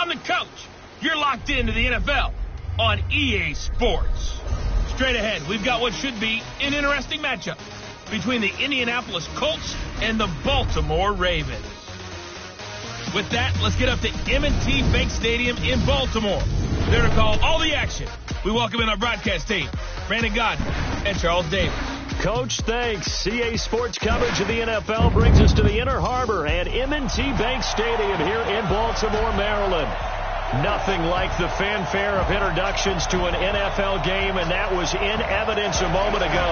I'm the coach. You're locked into the NFL on EA Sports. Straight ahead, we've got what should be an interesting matchup between the Indianapolis Colts and the Baltimore Ravens. With that, let's get up to M&T Bank Stadium in Baltimore. There to call all the action. We welcome in our broadcast team, Brandon Godden and Charles Davis. Coach, thanks. CA Sports coverage of the NFL brings us to the Inner Harbor and M&T Bank Stadium here in Baltimore, Maryland. Nothing like the fanfare of introductions to an NFL game, and that was in evidence a moment ago.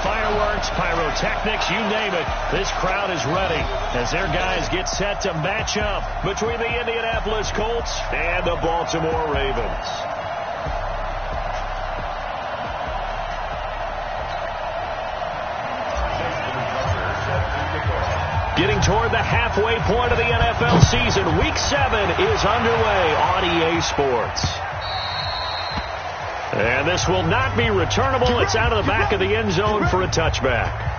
Fireworks, pyrotechnics, you name it. This crowd is ready as their guys get set to match up between the Indianapolis Colts and the Baltimore Ravens. Getting toward the halfway point of the NFL season, Week 7 is underway on EA Sports. And this will not be returnable. It's out of the back of the end zone for a touchback.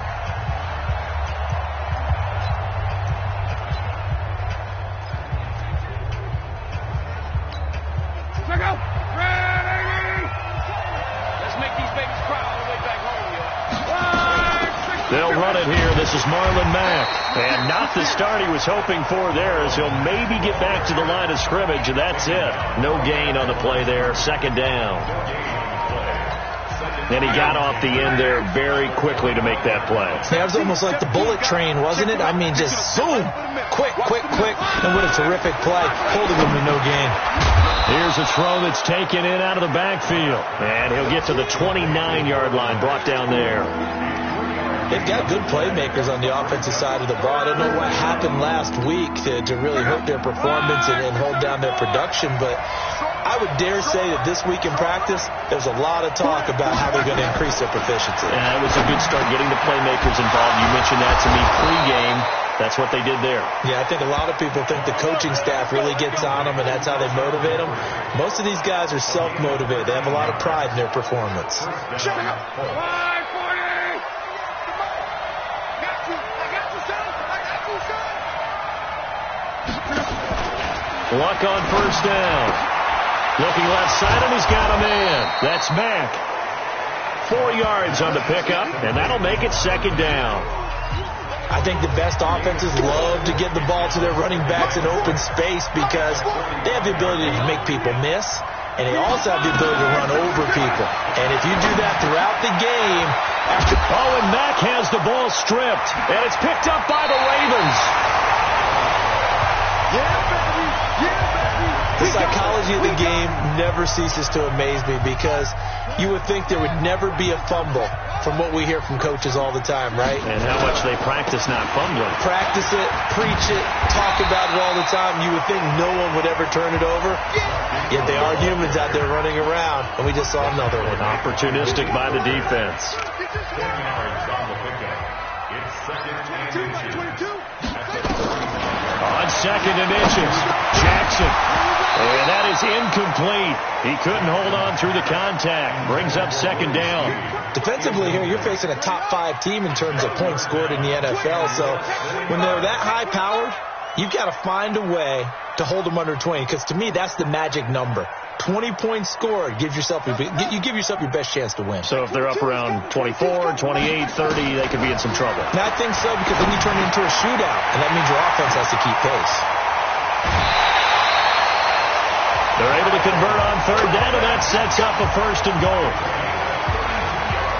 They'll run it here. This is Marlon Mack. And not the start he was hoping for there, as he'll maybe get back to the line of scrimmage, and that's it. No gain on the play there. Second down. And he got off the end there very quickly to make that play. Yeah, it was almost like the bullet train, wasn't it? I mean, just zoom. Quick. And what a terrific play. Holding him to no gain. Here's a throw that's taken in out of the backfield. And he'll get to the 29-yard line, brought down there. They've got good playmakers on the offensive side of the ball. I don't know what happened last week to really hurt their performance and hold down their production, but I would dare say that this week in practice, there's a lot of talk about how they're going to increase their proficiency. Yeah, it was a good start getting the playmakers involved. You mentioned that to me pregame. That's what they did there. Yeah, I think a lot of people think the coaching staff really gets on them, and that's how they motivate them. Most of these guys are self-motivated. They have a lot of pride in their performance. Shut up! Luck on first down. Looking left side, and he's got a man. That's Mack. 4 yards on the pickup, and that'll make it second down. I think the best offenses love to get the ball to their running backs in open space because they have the ability to make people miss, and they also have the ability to run over people. And if you do that throughout the game, and Mack has the ball stripped, and it's picked up by the Ravens. The psychology of the game never ceases to amaze me because you would think there would never be a fumble from what we hear from coaches all the time, right? And how much they practice not fumbling. Practice it, preach it, talk about it all the time. You would think no one would ever turn it over. Yet they are humans out there running around, and we just saw another one. Opportunistic by the defense. On second and inches, Jackson. And that is incomplete. He couldn't hold on through the contact. Brings up second down. Defensively here, you're facing a top 5 team in terms of points scored in the NFL. So when they're that high powered, you've got to find a way to hold them under 20. Because to me, that's the magic number. 20 points scored, you give yourself your best chance to win. So if they're up around 24, 28, 30, they could be in some trouble. And I think so, because then you turn it into a shootout, and that means your offense has to keep pace. They're able to convert on third down, and that sets up a first and goal.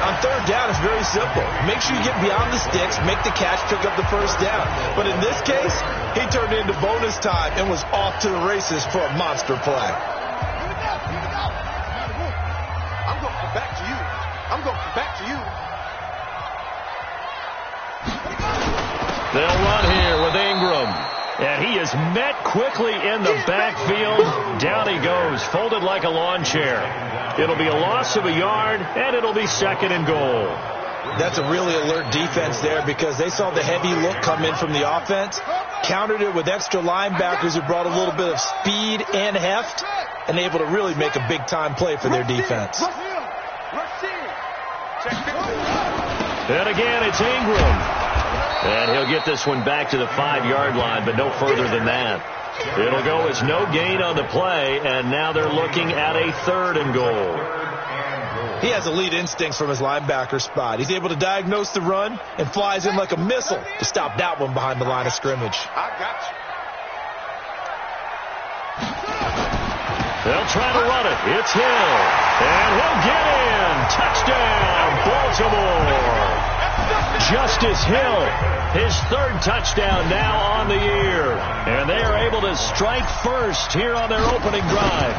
On third down, it's very simple. Make sure you get beyond the sticks, make the catch, pick up the first down. But in this case, he turned it into bonus time and was off to the races for a monster play. I'm going to come back to you. I'm going to come back to you. They'll run here with Ingram. And he is met quickly in the backfield. Down he goes, folded like a lawn chair. It'll be a loss of a yard, and it'll be second and goal. That's a really alert defense there because they saw the heavy look come in from the offense, countered it with extra linebackers who brought a little bit of speed and heft, and able to really make a big-time play for their defense. And again, it's Ingram. And he'll get this one back to the 5-yard line, but no further than that. It'll go as no gain on the play, and now they're looking at a 3rd and goal. He has elite instincts from his linebacker spot. He's able to diagnose the run and flies in like a missile to stop that one behind the line of scrimmage. I got you. They'll try to run it. It's Hill. And he'll get in. Touchdown, Baltimore. Justice Hill, his 3rd touchdown now on the year. And they are able to strike first here on their opening drive.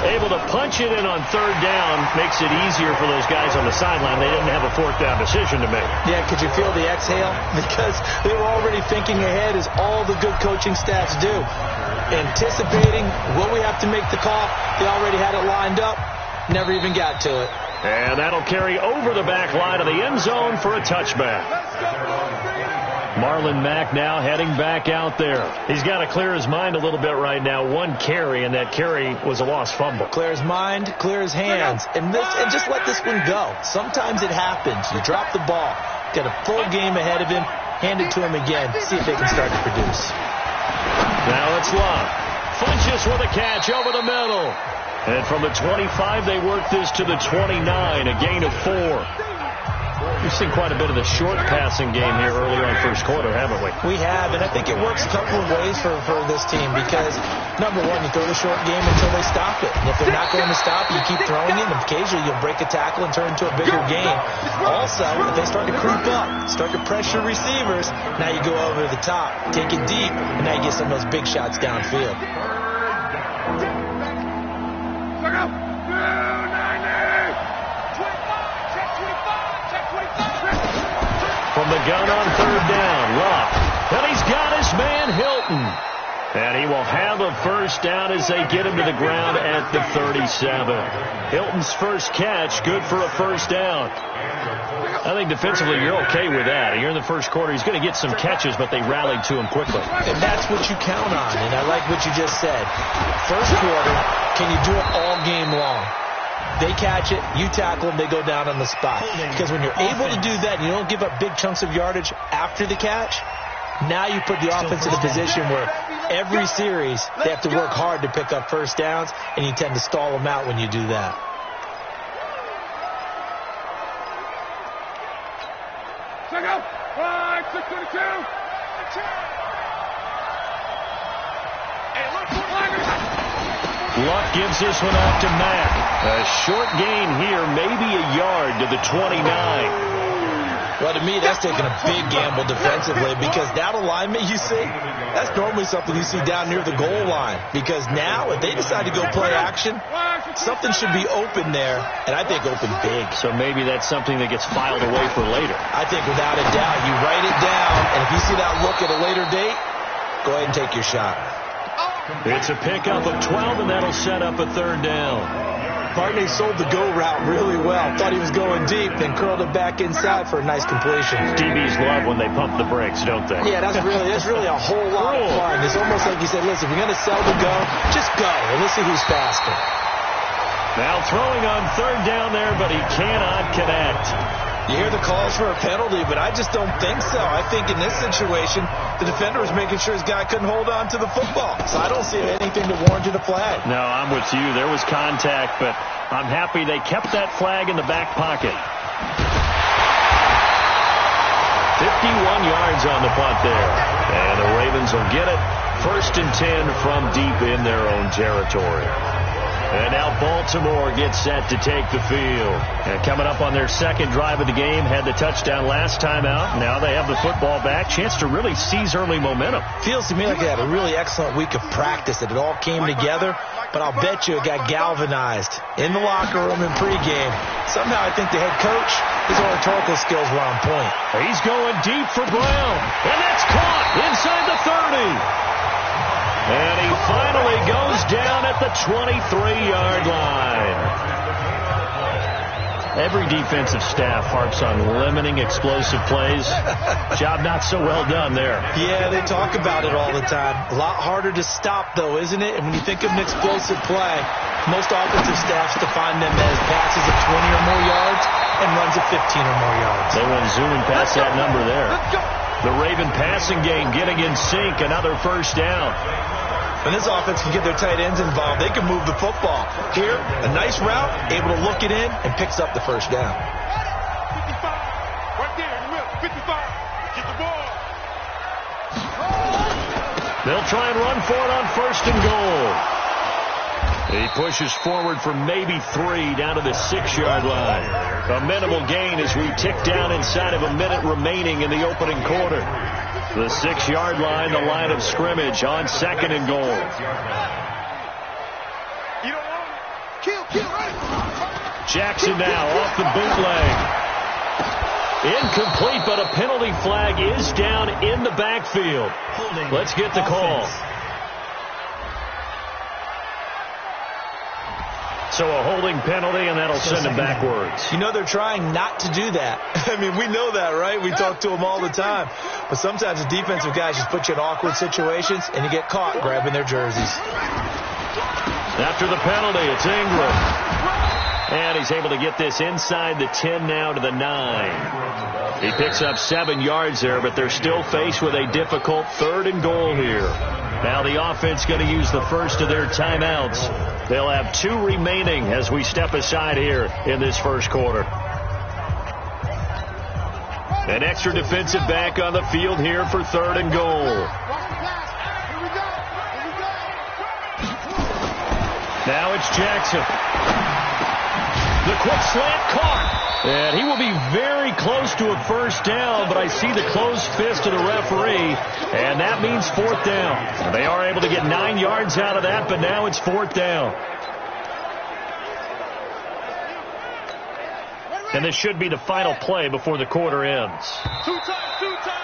Able to punch it in on 3rd down makes it easier for those guys on the sideline. They didn't have a 4th down decision to make. Yeah, could you feel the exhale? Because they were already thinking ahead, as all the good coaching staffs do. Anticipating, will we have to make the call? They already had it lined up. Never even got to it. And that'll carry over the back line of the end zone for a touchback. Marlon Mack now heading back out there. He's got to clear his mind a little bit right now. 1 carry, and that carry was a lost fumble. Clear his mind, clear his hands, and just let this one go. Sometimes it happens. You drop the ball. Got a full game ahead of him. Hand it to him again. See if they can start to produce. Now it's Love. Funches with a catch over the middle. And from the 25, they work this to the 29, a gain of 4. We've seen quite a bit of the short passing game here early on first quarter, haven't we? We have, and I think it works a couple of ways for this team because, number one, you throw the short game until they stop it. And if they're not going to stop it, you keep throwing it, and occasionally you'll break a tackle and turn it into a bigger game. Also, if they start to creep up, start to pressure receivers, now you go over the top, take it deep, and now you get some of those big shots downfield. From the gun on 3rd down, Love. And he's got his man Hilton. And he will have a first down as they get him to the ground at the 37. Hilton's first catch, good for a first down. I think defensively you're okay with that. Here in the first quarter, he's going to get some catches, but they rallied to him quickly. And that's what you count on, and I like what you just said. First quarter, can you do it all game long? They catch it, you tackle them, they go down on the spot. Because when you're able to do that and you don't give up big chunks of yardage after the catch, now you put the offense in a position where every series they have to work hard to pick up first downs, and you tend to stall them out when you do that. Check out. 622. Luck gives this one out to Mack. A short gain here, maybe a yard to the 29. Well, to me, that's taking a big gamble defensively because that alignment you see, that's normally something you see down near the goal line. Because now, if they decide to go play action, something should be open there, and I think open big. So maybe that's something that gets filed away for later. I think without a doubt, you write it down, and if you see that look at a later date, go ahead and take your shot. It's a pickup of 12, and that'll set up a 3rd down. Barney sold the go route really well. Thought he was going deep, then curled it back inside for a nice completion. DBs love when they pump the brakes, don't they? Yeah, that's really a whole lot of fun. It's almost like you said, listen, if you're going to sell the go, just go, and let's see who's faster. Now throwing on 3rd down there, but he cannot connect. You hear the calls for a penalty, but I just don't think so. I think in this situation, the defender was making sure his guy couldn't hold on to the football. So I don't see anything to warrant a flag. No, I'm with you. There was contact, but I'm happy they kept that flag in the back pocket. 51 yards on the punt there. And the Ravens will get it. 1st and 10 from deep in their own territory. And now Baltimore gets set to take the field. And coming up on their 2nd drive of the game, had the touchdown last time out. Now they have the football back. Chance to really seize early momentum. Feels to me like they had a really excellent week of practice, that it all came together. But I'll bet you it got galvanized in the locker room and pregame. Somehow I think the head coach, his oratorical skills were on point. He's going deep for Brown. And that's caught inside the 30. And he finally goes down at the 23-yard line. Every defensive staff harps on limiting explosive plays. Job not so well done there. Yeah, they talk about it all the time. A lot harder to stop, though, isn't it? And when you think of an explosive play, most offensive staffs define them as passes of 20 or more yards and runs of 15 or more yards. They went zooming past that number there. The Raven passing game getting in sync. Another first down. When this offense can get their tight ends involved, they can move the football. Here, a nice route, able to look it in, and picks up the first down. 55. Right there in the middle. 55. Get the ball. They'll try and run for it on first and goal. He pushes forward for maybe 3 down to the 6-yard line. A minimal gain as we tick down inside of a minute remaining in the opening quarter. The 6-yard line, the line of scrimmage on second and goal. You don't want him. Kill, right. Jackson now off the bootleg. Incomplete, but a penalty flag is down in the backfield. Let's get the call. So a holding penalty, and that'll send him backwards. You know they're trying not to do that. I mean, we know that, right? We talk to them all the time. But sometimes the defensive guys just put you in awkward situations, and you get caught grabbing their jerseys. After the penalty, it's Ingram. And he's able to get this inside the 10 now to the 9. He picks up 7 yards there, but they're still faced with a difficult third and goal here. Now the offense going to use the first of their timeouts. They'll have 2 remaining as we step aside here in this first quarter. An extra defensive back on the field here for third and goal. Now it's Jackson. The quick slant caught. And he will be very close to a first down, but I see the closed fist of the referee, and that means 4th down. They are able to get 9 yards out of that, but now it's 4th down. And this should be the final play before the quarter ends. 2 times, 2 times.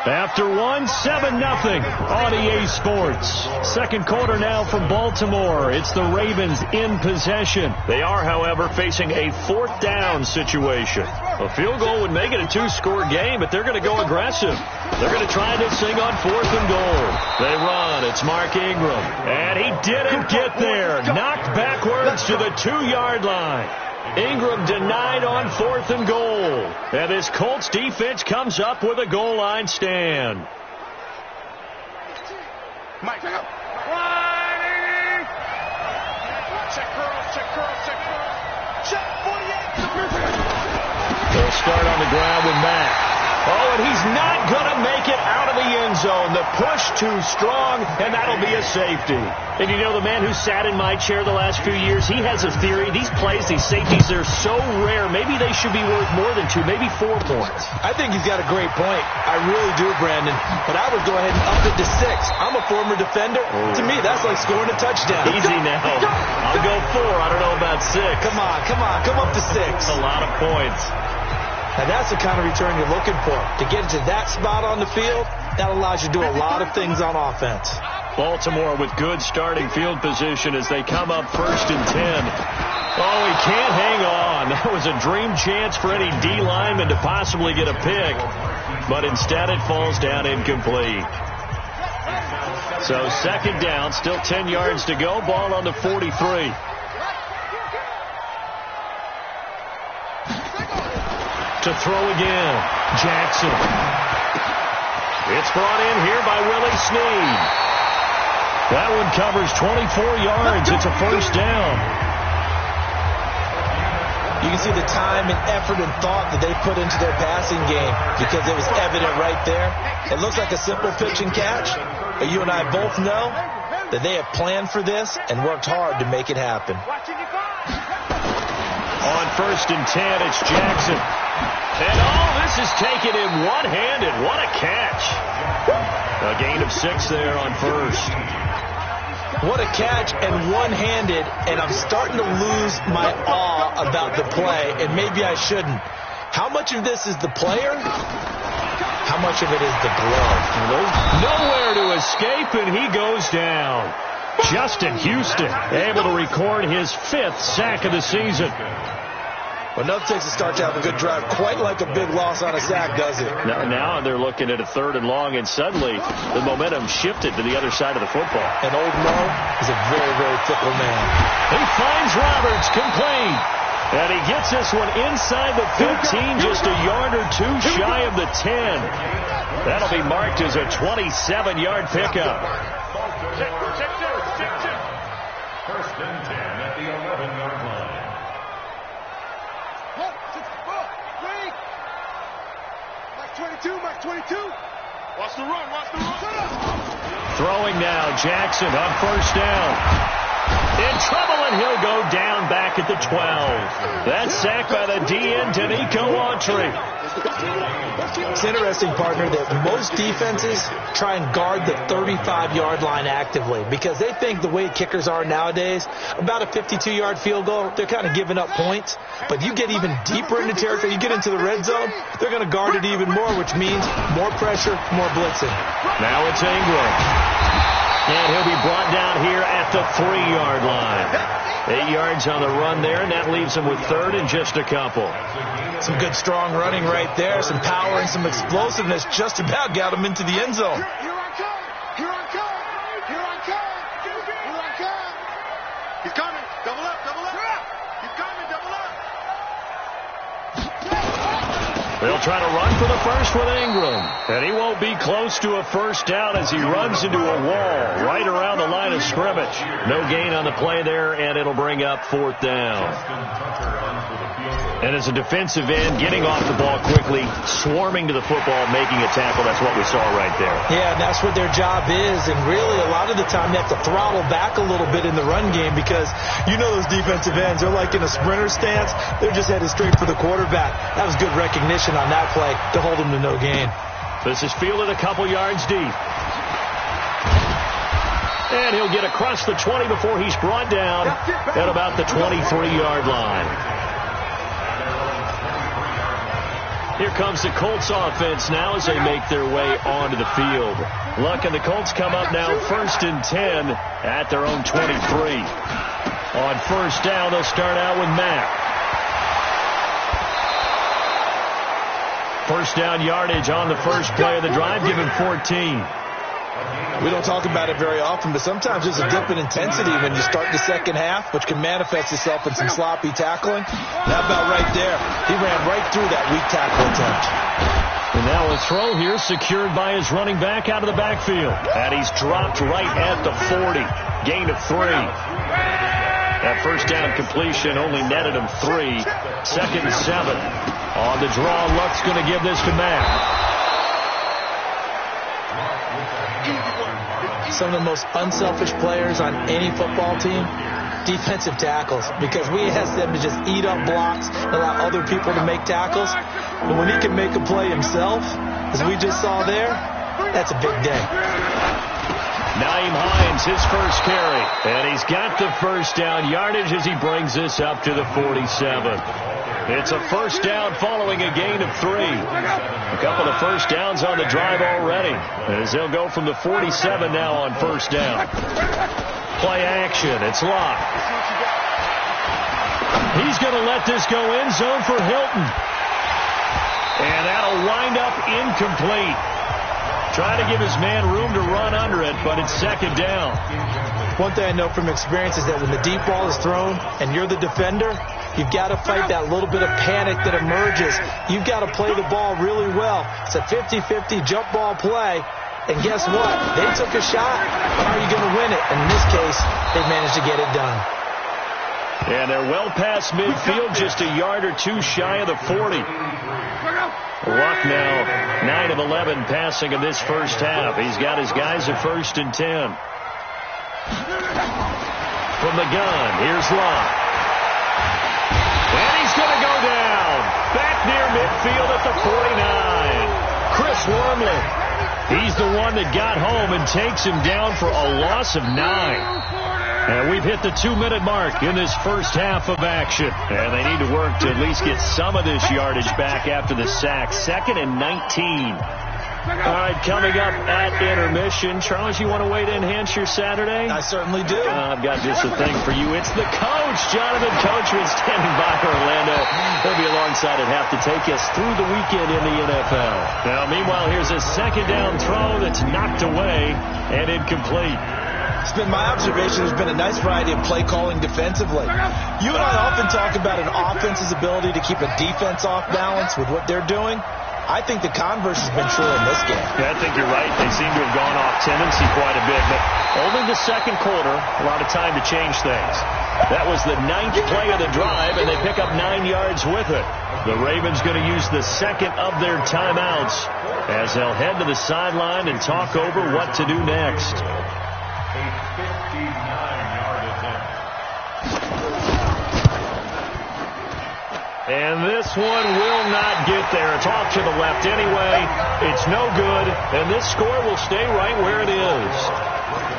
After 1, 7-0 on EA Sports. Second quarter now from Baltimore. It's the Ravens in possession. They are, however, facing a 4th down situation. A field goal would make it a 2-score game, but they're going to go aggressive. They're going to try this thing on 4th and goal. They run. It's Mark Ingram. And he didn't get there. Knocked backwards to the 2-yard line. Ingram denied on 4th and goal. And this Colts defense comes up with a goal line stand. Mike, check out. Check curls, check curls, check curls. Check 48. They'll start on the ground with Mack. Oh, and he's not going to make it out of the end zone. The push too strong, and that'll be a safety. And you know, the man who sat in my chair the last few years, he has a theory. These plays, these safeties, they're so rare. Maybe they should be worth more than 2, maybe 4 points. I think he's got a great point. I really do, Brandon. But I would go ahead and up it to 6. I'm a former defender. Oh. To me, that's like scoring a touchdown. Easy now. I'll go 4. I don't know about 6. Come on. Come up to 6. That's a lot of points. Now, that's the kind of return you're looking for. To get into that spot on the field, that allows you to do a lot of things on offense. Baltimore with good starting field position as they come up 1st and 10. Oh, he can't hang on. That was a dream chance for any D lineman to possibly get a pick. But instead it falls down incomplete. So 2nd down, still 10 yards to go. Ball on the 43. To throw again, Jackson. It's brought in here by Willie Snead. That one covers 24 yards. It's a first down. You can see the time and effort and thought that they put into their passing game because it was evident right there. It looks like a simple pitch and catch, but you and I both know that they have planned for this and worked hard to make it happen. On 1st and 10, it's Jackson. And this is taken in one-handed. What a catch. A gain of 6 there on 1st. What a catch and one-handed, and I'm starting to lose my awe about the play, and maybe I shouldn't. How much of this is the player? How much of it is the glove? Nowhere to escape, and he goes down. Justin Houston able to record his 5th sack of the season. Well, nothing takes a start to have a good drive quite like a big loss on a sack, does it? Now they're looking at a 3rd and long, and suddenly the momentum shifted to the other side of the football. And old Mo is a very, very fickle man. He finds Roberts complete. And he gets this one inside the 15, just a yard or two shy of the 10. That'll be marked as a 27-yard pickup. First and 10 at the 11-yard line. Mark 22, Mark 22. Watch the run, watch the run. Throwing now, Jackson on first down. In trouble, and he'll go down back at the 12. That's sacked by the DN, Danico Autry. It's interesting, partner, that most defenses try and guard the 35-yard line actively because they think the way kickers are nowadays, about a 52-yard field goal, they're kind of giving up points. But you get even deeper into territory, you get into the red zone, they're going to guard it even more, which means more pressure, more blitzing. Now it's Ingram. And he'll be brought down here at the 3-yard line. 8 yards on the run there, and that leaves him with third and just a couple. Some good, strong running right there. Some power and some explosiveness just about got him into the end zone. Here I come. Here I come. Here I come. Here I come. He's coming. Double up. Double up. He's coming. Double up. They'll try to run for the first with Ingram. And he won't be close to a first down as he runs into a wall right around the line of scrimmage. No gain on the play there, and it'll bring up fourth down. And as a defensive end, getting off the ball quickly, swarming to the football, making a tackle, that's what we saw right there. Yeah, and that's what their job is. And really, a lot of the time, they have to throttle back a little bit in the run game because you know those defensive ends, they're like in a sprinter stance. They're just headed straight for the quarterback. That was good recognition on that play to hold him to no gain. This is fielded a couple yards deep. And he'll get across the 20 before he's brought down at about the 23-yard line. Here comes the Colts offense now as they make their way onto the field. Luck and the Colts come up now first and 10 at their own 23. On first down, they'll start out with Mack. First down yardage on the first play of the drive, given 14. We don't talk about it very often, but sometimes there's a dip in intensity when you start the second half, which can manifest itself in some sloppy tackling. That about right there. He ran right through that weak tackle attempt. And now a throw here secured by his running back out of the backfield. And he's dropped right at the 40. Gain of 3. That first down completion only netted him 3. Second and 7. On the draw, Luck's going to give this to Mack. Some of the most unselfish players on any football team, defensive tackles, because we ask them to just eat up blocks, allow other people to make tackles. But when he can make a play himself, as we just saw there, that's a big day. Naeem Hines, his first carry, and he's got the first down yardage as he brings this up to the 47. It's a first down following a gain of 3. A couple of first downs on the drive already, as they'll go from the 47 now on first down. Play action. It's Locke. He's going to let this go end zone for Hilton. And that'll wind up incomplete. Trying to give his man room to run under it, but it's second down. One thing I know from experience is that when the deep ball is thrown and you're the defender, you've got to fight that little bit of panic that emerges. You've got to play the ball really well. It's a 50-50 jump ball play. And guess what? They took a shot. How are you going to win it? And in this case, they've managed to get it done. And they're well past midfield, just a yard or two shy of the 40. Luck now 9 of 11 passing in this first half. He's got his guys at first and 10. From the gun, here's Luck. And he's going to go down. Back near midfield at the 49. Chris Wormley. He's the one that got home and takes him down for a loss of 9. And we've hit the 2-minute mark in this first half of action. And they need to work to at least get some of this yardage back after the sack. 2nd and 19. All right, coming up at intermission. Charles, you want to wait to enhance your Saturday? I certainly do. I've got just a thing for you. It's the coach, Jonathan Coachman, standing by Orlando. He'll be alongside at half to take us through the weekend in the NFL. Now, meanwhile, here's a second down throw that's knocked away and incomplete. It's been my observation there's been a nice variety of play calling defensively. You and I often talk about an offense's ability to keep a defense off balance with what they're doing. I think the converse has been true in this game. Yeah, I think you're right. They seem to have gone off tendency quite a bit, but only the second quarter, a lot of time to change things. That was the 9th play of the drive, and they pick up 9 yards with it. The Ravens going to use the second of their timeouts as they'll head to the sideline and talk over what to do next. A 59-yard attempt. And this one will not get there. It's off to the left anyway. It's no good, and this score will stay right where it is.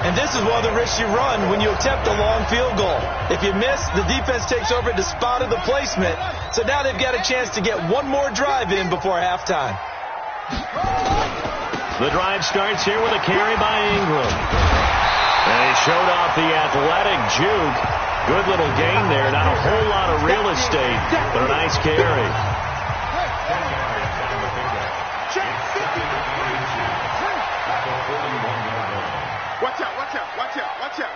And this is one of the risks you run when you attempt a long field goal. If you miss, the defense takes over to spot of the placement. So now they've got a chance to get one more drive in before halftime. The drive starts here with a carry by Ingram. And he showed off the athletic juke. Good little gain there. Not a whole lot of real estate, but a nice carry. Watch out, watch out, watch out, watch out.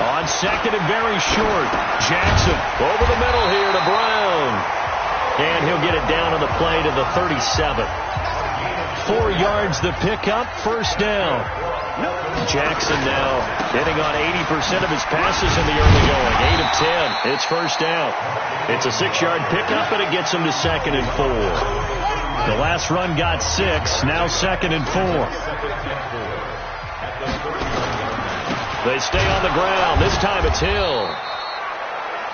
On second and very short, Jackson over the middle here to Brown. And he'll get it down on the play to the 37. 4 yards the pickup, first down. Jackson now hitting on 80% of his passes in the early going. 8 of 10. It's first down. It's a 6-yard pickup, but it gets him to second and 4. The last run got 6. Now second and 4. They stay on the ground. This time it's Hill.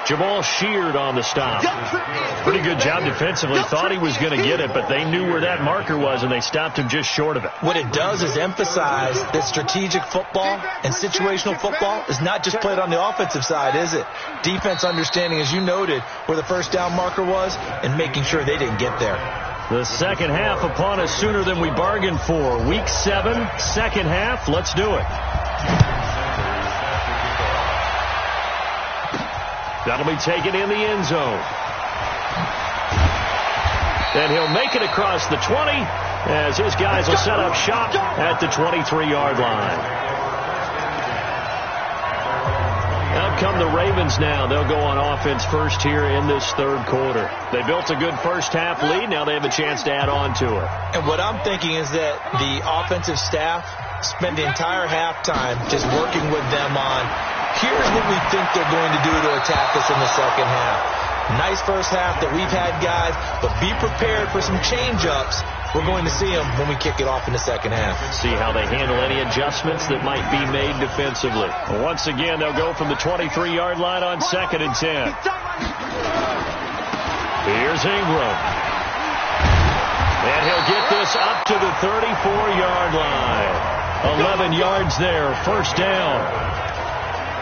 Jamal Sheard on the stop. Pretty good job defensively. Thought he was going to get it, but they knew where that marker was, and they stopped him just short of it. What it does is emphasize that strategic football and situational football is not just played on the offensive side, is it? Defense understanding, as you noted, where the first down marker was and making sure they didn't get there. The second half upon us sooner than we bargained for. Week 7, second half. Let's do it. That'll be taken in the end zone. And he'll make it across the 20 as his guys will set up shop at the 23-yard line. Out come the Ravens now. They'll go on offense first here in this third quarter. They built a good first half lead. Now they have a chance to add on to it. And what I'm thinking is that the offensive staff spent the entire halftime just working with them on, here's what we think they're going to do to attack us in the second half. Nice first half that we've had, guys, but be prepared for some change-ups. We're going to see them when we kick it off in the second half. See how they handle any adjustments that might be made defensively. Once again, they'll go from the 23-yard line on second and 10. Here's Ingram. And he'll get this up to the 34-yard line. 11 yards there, first down.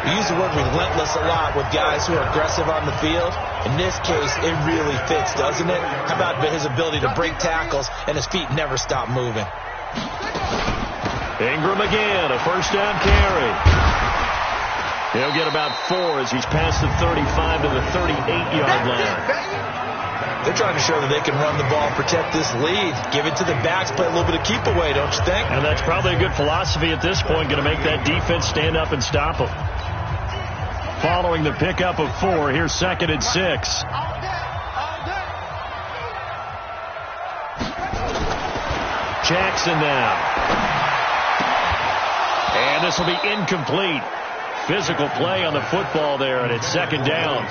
We use the word relentless a lot with guys who are aggressive on the field. In this case, it really fits, doesn't it? How about his ability to break tackles and his feet never stop moving? Ingram again, a first down carry. He'll get about 4 as he's past the 35 to the 38-yard line. They're trying to show that they can run the ball, protect this lead, give it to the backs, play a little bit of keep away, don't you think? And that's probably a good philosophy at this point, going to make that defense stand up and stop them. Following the pickup of 4, here's second and 6. Jackson now. And this will be incomplete. Physical play on the football there, and it's second down.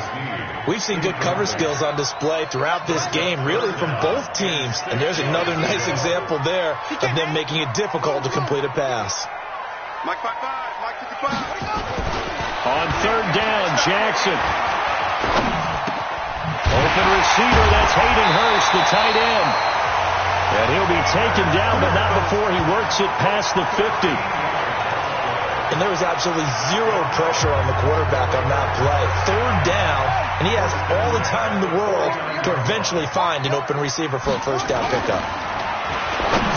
We've seen good cover skills on display throughout this game, really from both teams. And there's another nice example there of them making it difficult to complete a pass. Mike 5-5, Mike 55. On third down, Jackson. Open receiver, that's Hayden Hurst, the tight end. And he'll be taken down, but not before he works it past the 50. And there was absolutely zero pressure on the quarterback on that play. Third down, and he has all the time in the world to eventually find an open receiver for a first down pickup.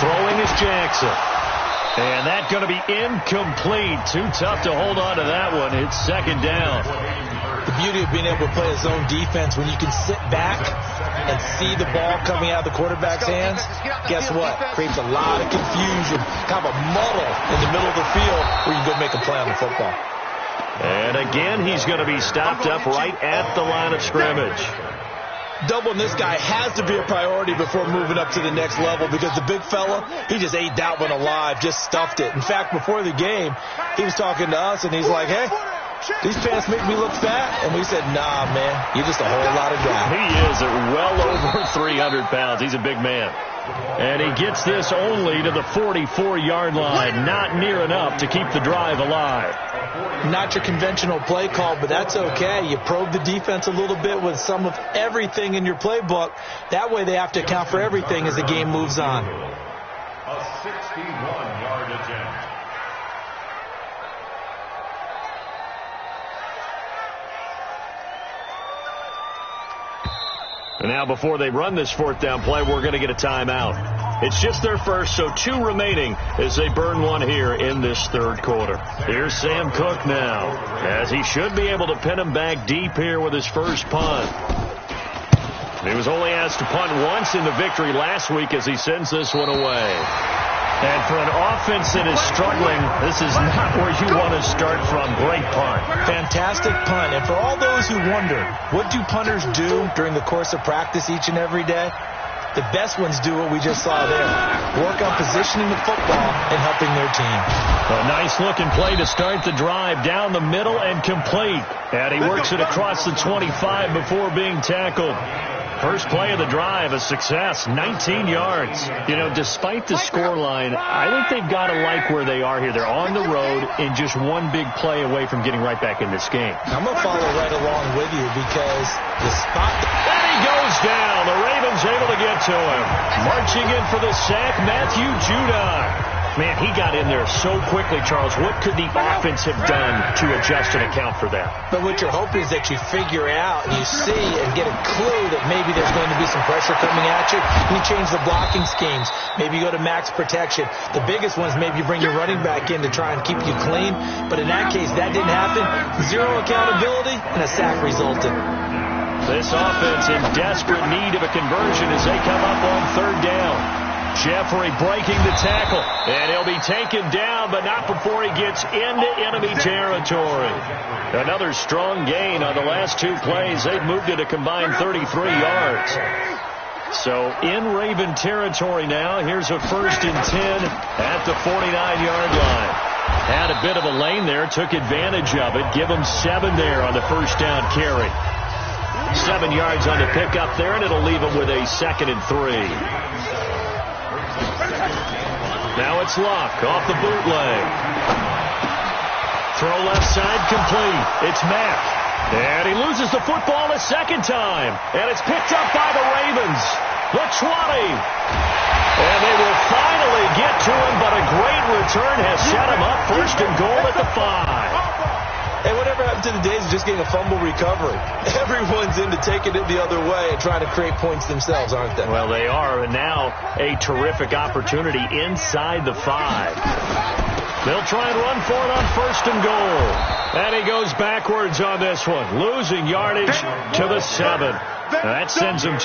Throwing is Jackson. And that's going to be incomplete. Too tough to hold on to that one. It's second down. The beauty of being able to play a zone defense, when you can sit back and see the ball coming out of the quarterback's hands, guess what? Creates a lot of confusion, kind of a muddle in the middle of the field where you can go make a play on the football. And again, he's going to be stopped up right at the line of scrimmage. Doubling this guy has to be a priority before moving up to the next level, because the big fella, he just ate that one alive, just stuffed it. In fact, before the game, he was talking to us, and he's like, hey, these pants make me look fat. And we said, nah, man, you're just a whole lot of guy. He is at well over 300 pounds. He's a big man. And he gets this only to the 44-yard line. Not near enough to keep the drive alive. Not your conventional play call, but that's okay. You probe the defense a little bit with some of everything in your playbook. That way they have to account for everything as the game moves on. A 61-yard attempt. And now before they run this fourth down play, we're going to get a timeout. It's just their first, so 2 remaining as they burn one here in this third quarter. Here's Sam Cook now, as he should be able to pin him back deep here with his first punt. He was only asked to punt once in the victory last week as he sends this one away. And for an offense that is struggling, this is not where you want to start from. Great punt. Fantastic punt. And for all those who wonder, what do punters do during the course of practice each and every day? The best ones do what we just saw there. Work on positioning the football and helping their team. A nice-looking play to start the drive down the middle and complete. And he works it across the 25 before being tackled. First play of the drive, a success, 19 yards. You know, despite the scoreline, I think they've got to like where they are here. They're on the road and just one big play away from getting right back in this game. I'm going to follow right along with you because the spot... And he goes down. The Ravens able to get to him. Marching in for the sack, Matthew Judon. Man, he got in there so quickly, Charles. What could the offense have done to adjust and account for that? But what you're hoping is that you figure out and you see and get a clue that maybe there's going to be some pressure coming at you. And you change the blocking schemes. Maybe you go to max protection. The biggest ones, maybe you bring your running back in to try and keep you clean. But in that case, that didn't happen. Zero accountability, and a sack resulted. This offense in desperate need of a conversion as they come up on third down. Jeffrey breaking the tackle, and he'll be taken down, but not before he gets into enemy territory. Another strong gain on the last 2 plays. They've moved it a combined 33 yards. So in Raven territory now. Here's a 1st and 10 at the 49-yard line. Had a bit of a lane there, took advantage of it. Give them 7 there on the first down carry. 7 yards on the pickup there, and it'll leave them with a 2nd and 3. Now it's Luck off the bootleg. Throw left side complete. It's Mack. And he loses the football a second time. And it's picked up by the Ravens. The 20. And they will finally get to him, but a great return has set him up 1st and goal at the 5. Hey, whatever happened to the days of just getting a fumble recovery? Everyone's into taking it the other way and trying to create points themselves, aren't they? Well, they are, and now a terrific opportunity inside the 5. They'll try and run for it on 1st and goal. And he goes backwards on this one, losing yardage to the 7. That sends him...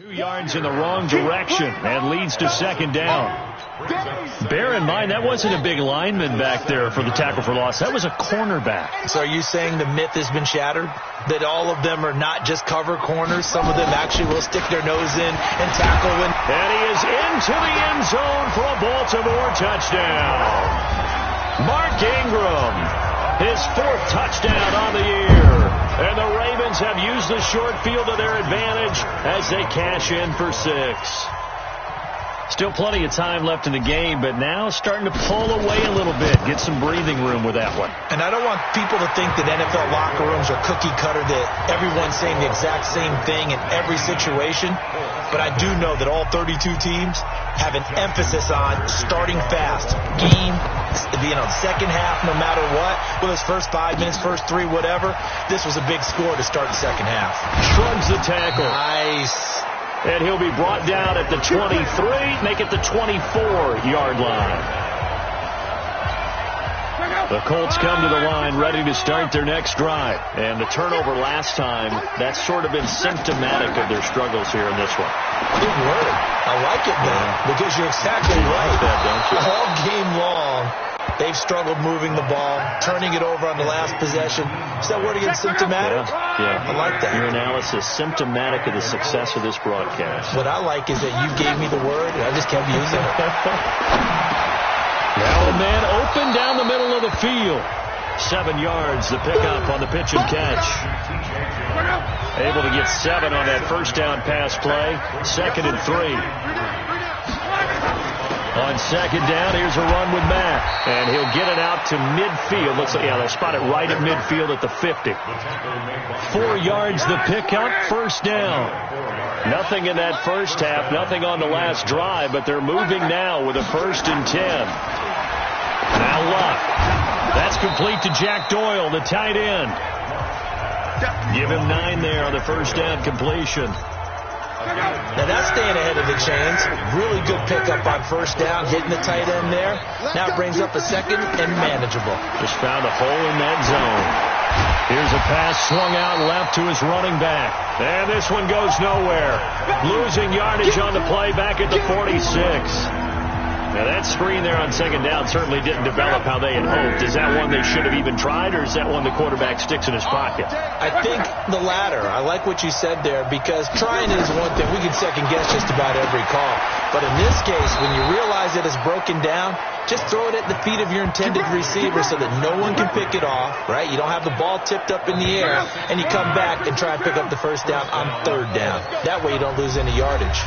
2 yards in the wrong direction and leads to second down. Bear in mind, that wasn't a big lineman back there for the tackle for loss. That was a cornerback. So are you saying the myth has been shattered? That all of them are not just cover corners? Some of them actually will stick their nose in and tackle. And he is into the end zone for a Baltimore touchdown. Mark Ingram, his 4th touchdown on the year. And the Ravens have used the short field to their advantage as they cash in for 6. Still plenty of time left in the game, but now starting to pull away a little bit. Get some breathing room with that one. And I don't want people to think that NFL locker rooms are cookie cutter, that everyone's saying the exact same thing in every situation. But I do know that all 32 teams have an emphasis on starting fast. Game, second half, no matter what. Whether it's first 5 minutes, first 3, whatever. This was a big score to start the second half. Shrugs the tackle. Nice. And he'll be brought down at the 23, make it the 24-yard line. The Colts come to the line ready to start their next drive. And the turnover last time, that's sort of been symptomatic of their struggles here in this one. Good word. I like it, man, because you're exactly right. That, don't you? All game long, they've struggled moving the ball, turning it over on the last possession. Is that word again, symptomatic? Yeah. I like that. Your analysis, symptomatic of the success of this broadcast. What I like is that you gave me the word, and I just kept using it. Now a man open down the middle of the field. 7 yards to pick up on the pitch and catch. Able to get 7 on that first down pass play. 2nd and 3. On second down, here's a run with Matt. And he'll get it out to midfield. Looks like, they'll spot it right at midfield at the 50. 4 yards the pickup, first down. Nothing in that first half, nothing on the last drive, but they're moving now with a 1st and 10. Now Luck. That's complete to Jack Doyle, the tight end. Give him 9 there on the first down completion. Now that's staying ahead of the chains. Really good pickup on first down, hitting the tight end there. Now it brings up a 2nd and manageable. Just found a hole in that zone. Here's a pass swung out left to his running back. And this one goes nowhere. Losing yardage on the play back at the 46. Now that screen there on second down certainly didn't develop how they had hoped. Is that one they should have even tried, or is that one the quarterback sticks in his pocket? I think the latter. I like what you said there, because trying is one thing. We can second guess just about every call. But in this case, when you realize that it's broken down, just throw it at the feet of your intended receiver so that no one can pick it off, right? You don't have the ball tipped up in the air, and you come back and try and pick up the first down on 3rd down. That way you don't lose any yardage.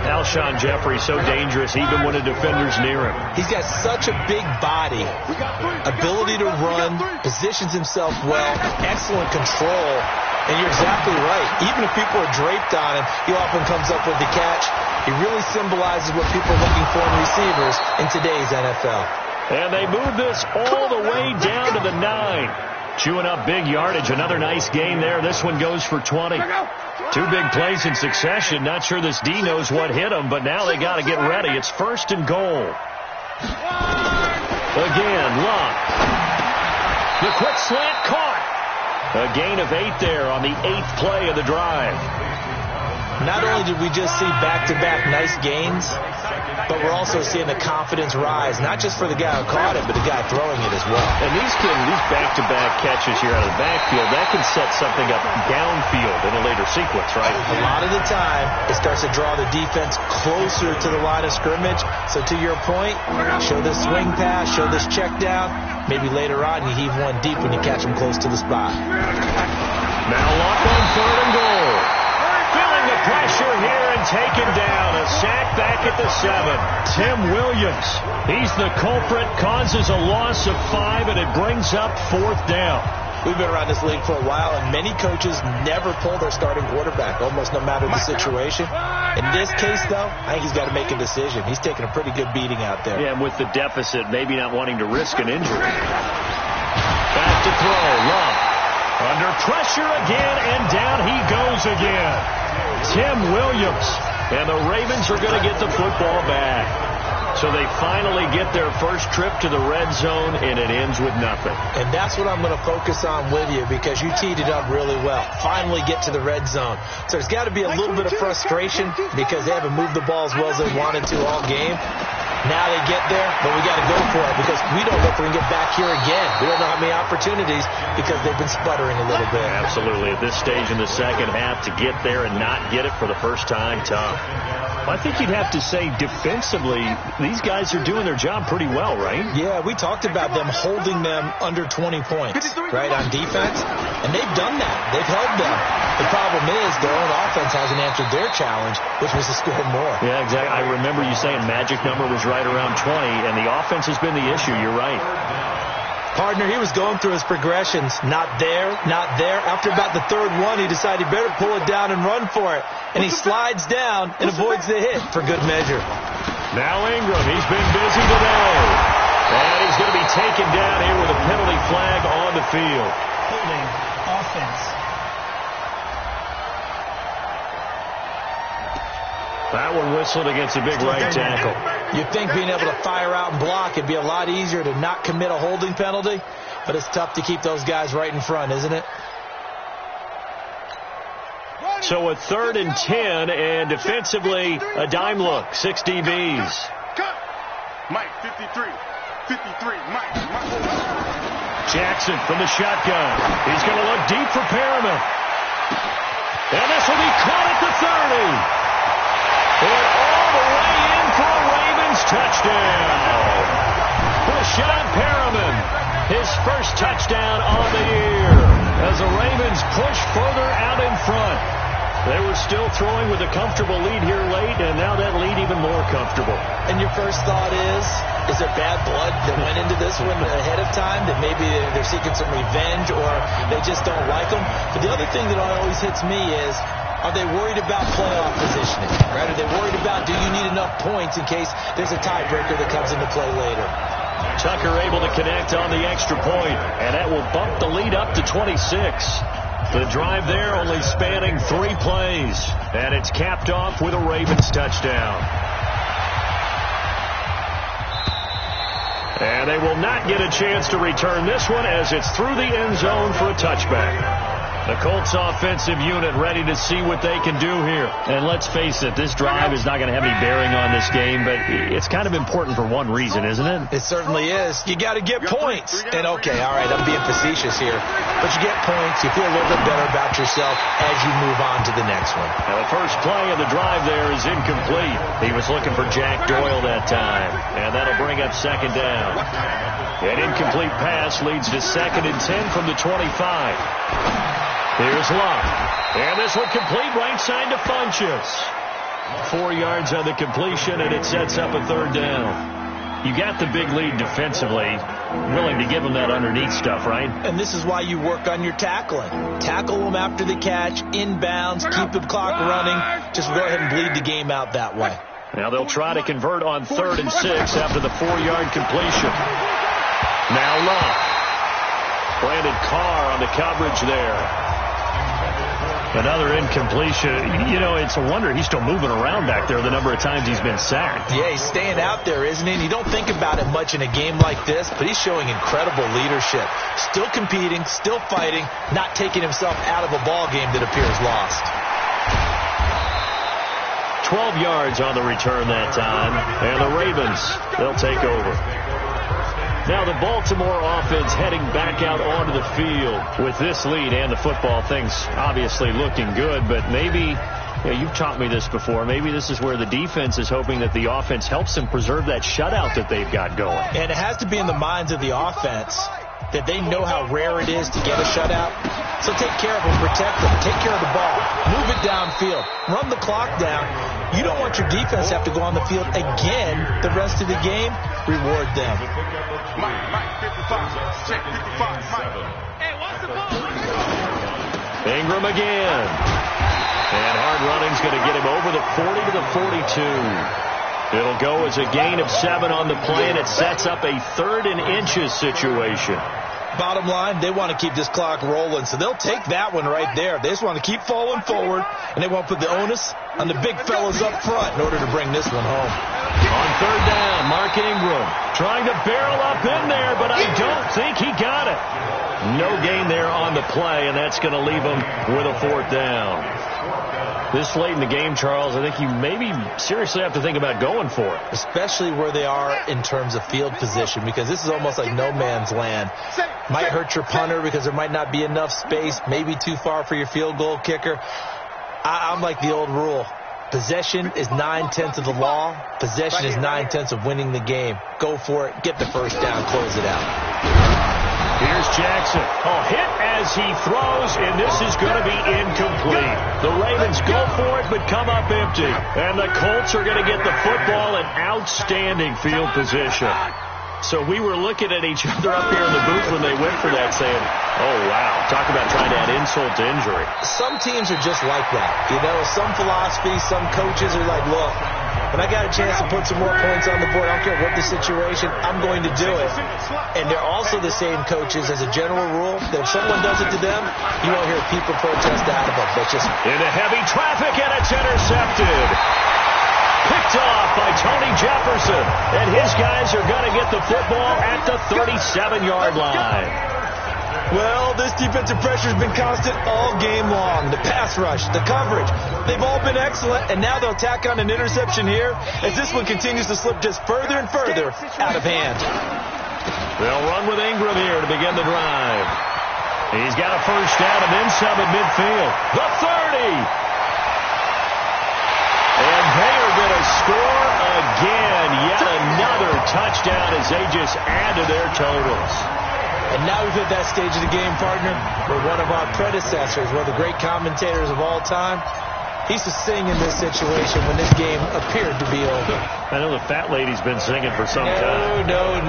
Alshon Jeffrey, so dangerous even when a defender's near him. He's got such a big body, ability to run, positions himself well, excellent control, and you're exactly right. Even if people are draped on him, he often comes up with the catch. He really symbolizes what people are looking for in receivers in today's NFL. And they move this all the way down to the 9. Chewing up big yardage. Another nice gain there. This one goes for 20. 2 big plays in succession. Not sure this D knows what hit him, but now they got to get ready. It's 1st and goal. Again, Luck. The quick slant caught. A gain of 8 there on the 8th play of the drive. Not only did we just see back-to-back nice gains, but we're also seeing the confidence rise, not just for the guy who caught it, but the guy throwing it as well. And these back-to-back catches here out of the backfield, that can set something up downfield in a later sequence, right? A lot of the time, it starts to draw the defense closer to the line of scrimmage. So to your point, show this swing pass, show this check down. Maybe later on you heave one deep when you catch them close to the spot. Now Luck on 3rd and goal. Feeling the pressure here and taken down. A sack back at the 7. Tim Williams, he's the culprit, causes a loss of 5, and it brings up 4th down. We've been around this league for a while, and many coaches never pull their starting quarterback, almost no matter the situation. In this case, though, I think he's got to make a decision. He's taking a pretty good beating out there. Yeah, and with the deficit, maybe not wanting to risk an injury. Back to throw, Love. Under pressure again, and down he goes again. Tim Williams. And the Ravens are going to get the football back. So they finally get their first trip to the red zone, and it ends with nothing. And that's what I'm going to focus on with you, because you teed it up really well. Finally get to the red zone. So there's got to be a little bit of frustration because they haven't moved the ball as well as they wanted to all game. Now they get there, but we got to go for it because we don't know if we can get back here again. We don't know how many opportunities because they've been sputtering a little bit. Absolutely. At this stage in the second half, to get there and not get it for the first time, tough. I think you'd have to say defensively, these guys are doing their job pretty well, right? Yeah, we talked about them holding them under 20 points, right, on defense, and they've done that. They've held them. The problem is their own offense hasn't answered their challenge, which was to score more. Yeah, exactly. I remember you saying magic number was right around 20, and the offense has been the issue. You're right. Partner, he was going through his progressions. Not there, not there. After about the third one, he decided he better pull it down and run for it. And he slides down and avoids the hit for good measure. Now Ingram, he's been busy today. And he's going to be taken down here with a penalty flag on the field. Holding offense. That one whistled against a big right tackle. You'd think being able to fire out and block it'd be a lot easier to not commit a holding penalty, but it's tough to keep those guys right in front, isn't it? So a 3rd and 10, and defensively a dime look. 6 DBs. Mike, 53. 53, Mike. Jackson from the shotgun. He's going to look deep for Perriman. And this will be caught at the 30. And all the way in for a Ravens touchdown. Rashad Perriman, his first touchdown on the year as the Ravens push further out in front. They were still throwing with a comfortable lead here late, and now that lead even more comfortable. And your first thought is there bad blood that went into this one ahead of time, that maybe they're seeking some revenge or they just don't like them? But the other thing that always hits me is, are they worried about playoff positioning? Right? Are they worried about, do you need enough points in case there's a tiebreaker that comes into play later? Tucker able to connect on the extra point, and that will bump the lead up to 26. The drive there only spanning 3 plays, and it's capped off with a Ravens touchdown. And they will not get a chance to return this one as it's through the end zone for a touchback. The Colts offensive unit ready to see what they can do here. And let's face it, this drive is not going to have any bearing on this game, but it's kind of important for one reason, isn't it? It certainly is. You got to get points. And okay, all right, I'm being facetious here, but you get points, you feel a little bit better about yourself as you move on to the next one. Now the first play of the drive there is incomplete. He was looking for Jack Doyle that time, and that'll bring up 2nd down. An incomplete pass leads to 2nd and 10 from the 25. Here's Locke. And this one complete right side to Funchess. 4 yards on the completion, and it sets up a 3rd down. You got the big lead defensively, willing to give them that underneath stuff, right? And this is why you work on your tackling. Tackle them after the catch, inbounds, keep the clock running. Just go ahead and bleed the game out that way. Now they'll try to convert on 3rd and 6 after the 4-yard completion. Now Locke. Brandon Carr on the coverage there. Another incompletion. You know, it's a wonder he's still moving around back there the number of times he's been sacked. Yeah, he's staying out there, isn't he? And you don't think about it much in a game like this, but he's showing incredible leadership. Still competing, still fighting, not taking himself out of a ball game that appears lost. 12 yards on the return that time, and the Ravens, they'll take over. Now the Baltimore offense heading back out onto the field with this lead and the football. Things obviously looking good, but maybe, you've taught me this before, maybe this is where the defense is hoping that the offense helps them preserve that shutout that they've got going. And it has to be in the minds of the offense that they know how rare it is to get a shutout. So take care of them, protect them, take care of the ball, move it downfield, run the clock down. You don't want your defense to have to go on the field again the rest of the game. Reward them. Mike, 55. Check 55, Mike. Hey, what's the ball? Ingram again. And hard running's going to get him over the 40 to the 42. It'll go as a gain of 7 on the play, and it sets up a 3rd and inches situation. Bottom line, they want to keep this clock rolling, so they'll take that one right there. They just want to keep falling forward, and they want to put the onus on the big fellas up front in order to bring this one home. On third down. Mark Ingram trying to barrel up in there, but I don't think he got it. No gain there on the play, and that's going to leave him with a fourth down. This late in the game, Charles, I think you maybe seriously have to think about going for it. Especially where they are in terms of field position, because this is almost like no man's land. Might hurt your punter because there might not be enough space, maybe too far for your field goal kicker. I'm like the old rule. Possession is 9/10 of the law. Possession is 9/10 of winning the game. Go for it. Get the first down. Close it out. Here's Jackson. Hit as he throws, and this is going to be incomplete. The Ravens go for it, but come up empty. And the Colts are going to get the football in outstanding field position. So we were looking at each other up here in the booth when they went for that saying, oh, wow, talk about trying to add insult to injury. Some teams are just like that. You know, some philosophies, some coaches are like, look, when I got a chance to put some more points on the board, I don't care what the situation, I'm going to do it. And they're also the same coaches as a general rule that if someone does it to them, you won't hear people protest out of them. That's just into heavy traffic, and it's intercepted. Picked off by Tony Jefferson, and his guys are going to get the football at the 37-yard line. Well, this defensive pressure has been constant all game long. The pass rush, the coverage, they've all been excellent, and now they'll tack on an interception here as this one continues to slip just further and further out of hand. They'll run with Ingram here to begin the drive. He's got a first down and then some at midfield. The 30. And they are going to score again. Yet another touchdown as they just add to their totals. And now we've hit that stage of the game, partner, where one of our predecessors, one of the great commentators of all time, he used to sing in this situation when this game appeared to be over. I know the fat lady's been singing for some time. No,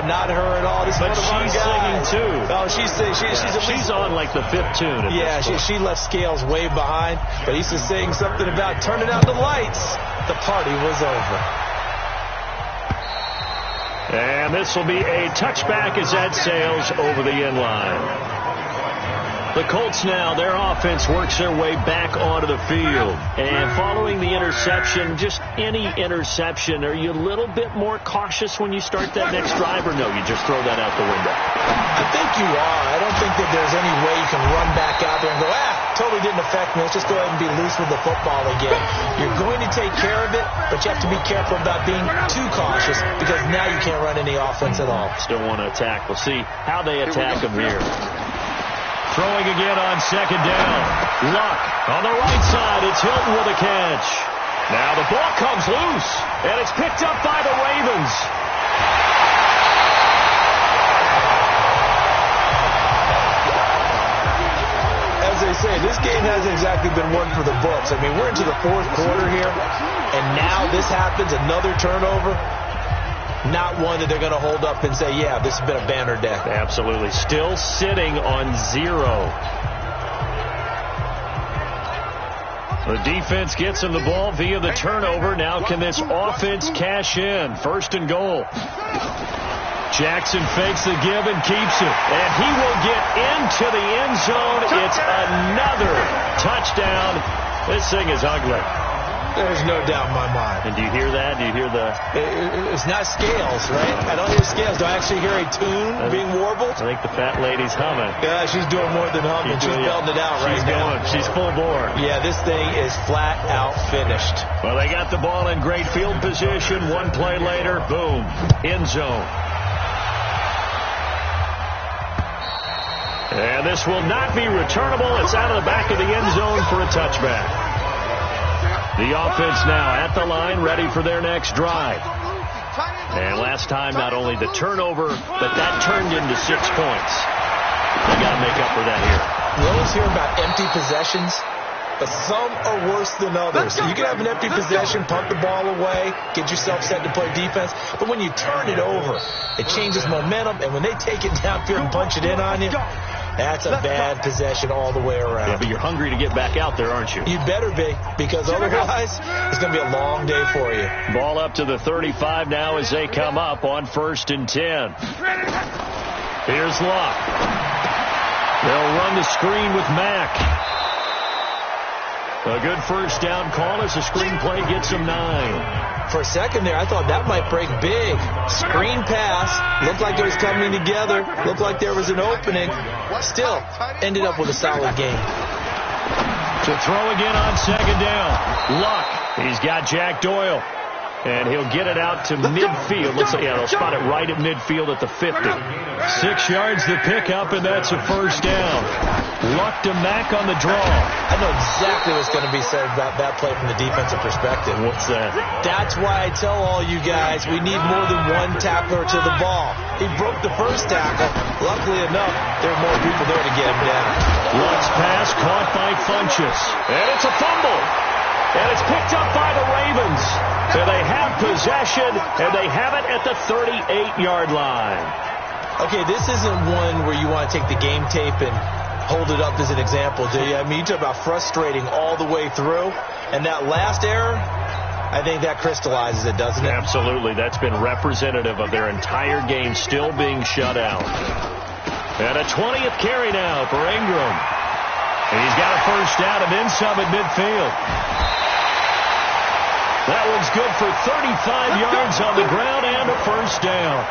not her at all. This but is one of she's singing too. Oh, she's on like the fifth tune. Yeah, she left Scales way behind, but he used to sing something about turning out the lights. The party was over. And this will be a touchback as that sails over the end line. The Colts now, their offense works their way back onto the field. And following the interception, just any interception, are you a little bit more cautious when you start that next drive, or no, you just throw that out the window? I think you are. I don't think that there's any way you can run back out there and go, totally didn't affect me. Let's just go ahead and be loose with the football again. You're going to take care of it, but you have to be careful about being too cautious because now you can't run any offense at all. Still want to attack. We'll see how they attack them here. Throwing again on second down. Luck on the right side. It's Hilton with a catch. Now the ball comes loose, and it's picked up by the Ravens. As they say, this game hasn't exactly been one for the books. I mean, we're into the fourth quarter here, and now this happens, another turnover. Not one that they're going to hold up and say, yeah, this has been a banner day. Absolutely. Still sitting on 0. The defense gets him the ball via the turnover. Now can this offense cash in? First and goal. Jackson fakes the give and keeps it. And he will get into the end zone. It's another touchdown. This thing is ugly. There's no doubt in my mind. And do you hear that? Do you hear the... It's not scales, right? I don't hear scales. Do I actually hear a tune being warbled? I think the fat lady's humming. Yeah, she's doing more than humming. She's belting it out right now. She's full bore. Yeah, this thing is flat out finished. Well, they got the ball in great field position. One play later, boom, end zone. And this will not be returnable. It's out of the back of the end zone for a touchback. The offense now at the line, ready for their next drive. And last time, not only the turnover, but that turned into 6 points. They got to make up for that here. We always hear about empty possessions, but some are worse than others. You can have an empty possession, punt the ball away, get yourself set to play defense, but when you turn it over, it changes momentum, and when they take it downfield and punch it in on you, that's a bad possession all the way around. Yeah, but you're hungry to get back out there, aren't you? You better be, because otherwise it's going to be a long day for you. Ball up to the 35 now as they come up on 1st and 10. Here's Luck. They'll run the screen with Mack. A good first down call as the screen play gets him 9. For a second there, I thought that might break big. Screen pass. Looked like it was coming together. Looked like there was an opening. Still, ended up with a solid game. To throw again on second down. Luck. He's got Jack Doyle. And he'll get it out to midfield. Looks like, they'll spot it right at midfield at the 50. 6 yards to pick up, and that's a first down. Luck to Mack on the draw. I know exactly what's going to be said about that play from the defensive perspective. What's that? That's why I tell all you guys we need more than one tackler to the ball. He broke the first tackle. Luckily enough, there are more people there to get him down. Luck's pass caught by Funchess. And it's a fumble. And it's picked up by the Ravens. So they have possession, and they have it at the 38-yard line. Okay, this isn't one where you want to take the game tape and hold it up as an example, do you? I mean, you talk about frustrating all the way through. And that last error, I think that crystallizes it, doesn't it? Absolutely. That's been representative of their entire game still being shut out. And a 20th carry now for Ingram. And he's got a first down and then some at midfield. That one's good for 35 yards on the ground and a first down.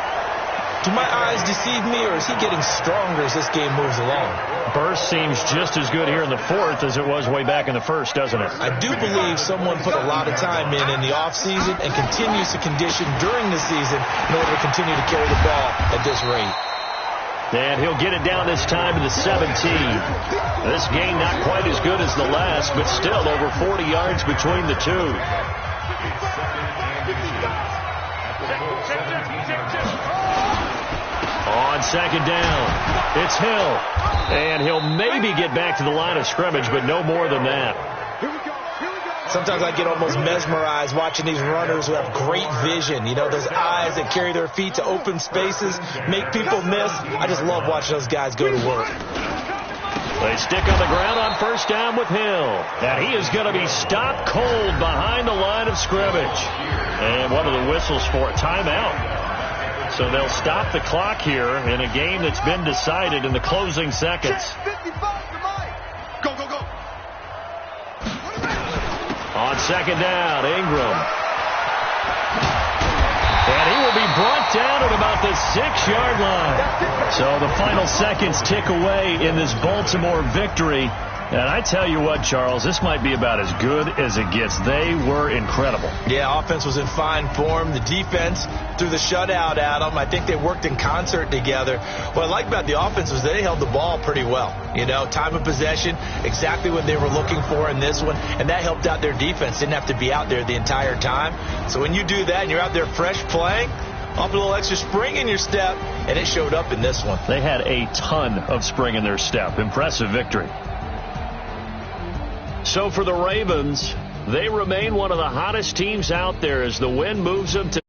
Do my eyes deceive me, or is he getting stronger as this game moves along? Burst seems just as good here in the fourth as it was way back in the first, doesn't it? I do believe someone put a lot of time in the offseason and continues to condition during the season in order to continue to carry the ball at this rate. And he'll get it down this time to the 17. This game not quite as good as the last, but still over 40 yards between the two. On second down, it's Hill. And he'll maybe get back to the line of scrimmage, but no more than that. Sometimes I get almost mesmerized watching these runners who have great vision. You know, those eyes that carry their feet to open spaces, make people miss. I just love watching those guys go to work. They stick on the ground on first down with Hill. And he is going to be stopped cold behind the line of scrimmage. And what are the whistles for? Timeout. So they'll stop the clock here in a game that's been decided in the closing seconds. Go, go, go. On second down, Ingram. And he will be brought down at about the 6-yard line. So the final seconds tick away in this Baltimore victory. And I tell you what, Charles, this might be about as good as it gets. They were incredible. Yeah, offense was in fine form. The defense threw the shutout at them. I think they worked in concert together. What I like about the offense was they held the ball pretty well. You know, time of possession, exactly what they were looking for in this one. And that helped out their defense. Didn't have to be out there the entire time. So when you do that and you're out there fresh playing, off a little extra spring in your step, and it showed up in this one. They had a ton of spring in their step. Impressive victory. So for the Ravens, they remain one of the hottest teams out there as the win moves them to